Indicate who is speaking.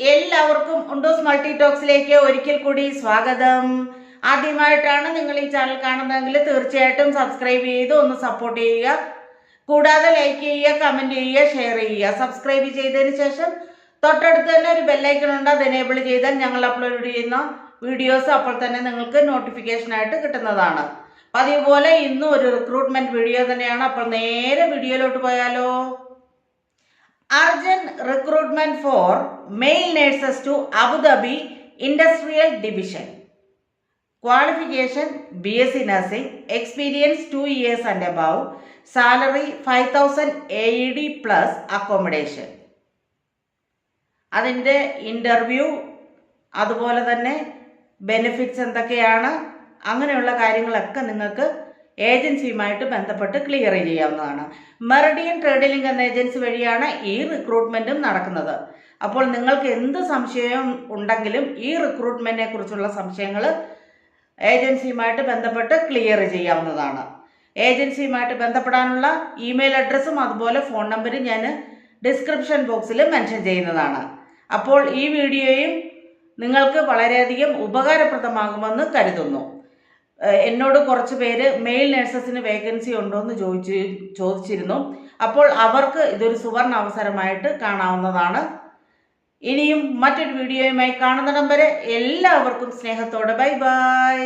Speaker 1: എല്ലാവർക്കും ഉണ്ടോസ് മൾട്ടി ടോക്സിലേക്ക് ഒരിക്കൽ കൂടി സ്വാഗതം. ആദ്യമായിട്ടാണ് നിങ്ങൾ ഈ ചാനൽ കാണുന്നതെങ്കിൽ തീർച്ചയായിട്ടും സബ്സ്ക്രൈബ് ചെയ്ത് ഒന്ന് സപ്പോർട്ട് ചെയ്യുക. കൂടാതെ ലൈക്ക് ചെയ്യുക, കമൻറ്റ് ചെയ്യുക, ഷെയർ ചെയ്യുക. സബ്സ്ക്രൈബ് ചെയ്തതിന് ശേഷം തൊട്ടടുത്ത് തന്നെ ഒരു ബെല്ലൈക്കൺ ഉണ്ട്, അത് എനേബിൾ ചെയ്താൽ ഞങ്ങൾ അപ്ലോഡ് ചെയ്യുന്ന വീഡിയോസ് അപ്പോൾ തന്നെ നിങ്ങൾക്ക് നോട്ടിഫിക്കേഷനായിട്ട് കിട്ടുന്നതാണ്. പതിവ് പോലെ ഇന്നും ഒരു റിക്രൂട്ട്മെൻറ്റ് വീഡിയോ തന്നെയാണ്. അപ്പോൾ നേരെ വീഡിയോയിലോട്ട് പോയാലോ. Urgent recruitment for male nurses to Abu Dhabi Industrial Division. Qualification BSc Nursing, experience 2 years and above, salary 5,000 AED plus accommodation. അതിൻ്റെ ഇൻ്റർവ്യൂ അതുപോലെ തന്നെ ബെനിഫിറ്റ്സ് എന്തൊക്കെയാണ്, അങ്ങനെയുള്ള കാര്യങ്ങളൊക്കെ നിങ്ങൾക്ക് ഏജൻസിയുമായിട്ട് ബന്ധപ്പെട്ട് ക്ലിയർ ചെയ്യാവുന്നതാണ്. മെറിഡിയൻ ട്രേഡ് ലിങ്ക് എന്ന ഏജൻസി വഴിയാണ് ഈ റിക്രൂട്ട്മെൻറ്റും നടക്കുന്നത്. അപ്പോൾ നിങ്ങൾക്ക് എന്ത് സംശയം ഉണ്ടെങ്കിലും ഈ റിക്രൂട്ട്മെൻറ്റിനെ കുറിച്ചുള്ള സംശയങ്ങൾ ഏജൻസിയുമായിട്ട് ബന്ധപ്പെട്ട് ക്ലിയർ ചെയ്യാവുന്നതാണ്. ഏജൻസിയുമായിട്ട് ബന്ധപ്പെടാനുള്ള ഇമെയിൽ അഡ്രസ്സും അതുപോലെ ഫോൺ നമ്പറും ഞാൻ ഡിസ്ക്രിപ്ഷൻ ബോക്സിൽ മെൻഷൻ ചെയ്യുന്നതാണ്. അപ്പോൾ ഈ വീഡിയോയും നിങ്ങൾക്ക് വളരെയധികം ഉപകാരപ്രദമാകുമെന്ന് കരുതുന്നു. എന്നോട് കുറച്ച് പേര് മെയിൽ നഴ്സസിന് വേക്കൻസി ഉണ്ടോ എന്ന് ചോദിച്ചിരുന്നു. അപ്പോൾ അവർക്ക് ഇതൊരു സുവർണ അവസരമായിട്ട് കാണാവുന്നതാണ്. ഇനിയും മറ്റൊരു വീഡിയോയുമായി കാണുന്നിടം വരെ എല്ലാവർക്കും സ്നേഹത്തോടെ ബൈ ബൈ.